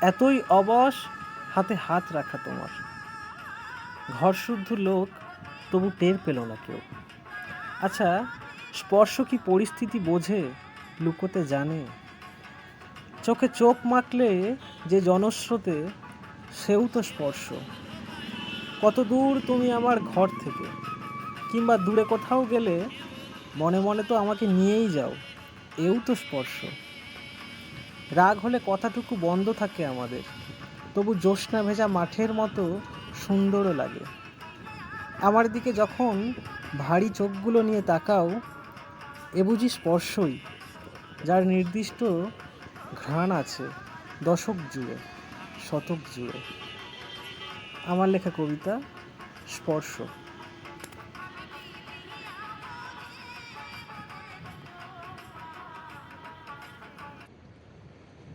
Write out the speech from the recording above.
এতই অবশ, হাতে হাত রাখা তোমার। ঘরশুদ্ধ লোক, তবু টের পেল না কেউ। আচ্ছা, স্পর্শ কি পরিস্থিতি বোঝে, লুকোতে জানে? চোখে চোখ মাখলে যে জনস্রোতে, সেও তো স্পর্শ। কত দূর তুমি আমার ঘর থেকে, কিংবা দূরে কোথাও গেলে মনে মনে তো আমাকে নিয়েই যাও, এও তো স্পর্শ। রাগ হলে কথাটুকু বন্ধ থাকে আমাদের, তবু জ্যোৎস্না ভেজা মাঠের মতো সুন্দরও লাগে। আমার দিকে যখন ভারী চোখগুলো নিয়ে তাকাও, এ বুঝি স্পর্শই, যার নির্দিষ্ট ঘ্রাণ আছে দশক জুড়ে, শতক জুড়ে। আমার লেখা কবিতা স্পর্শ।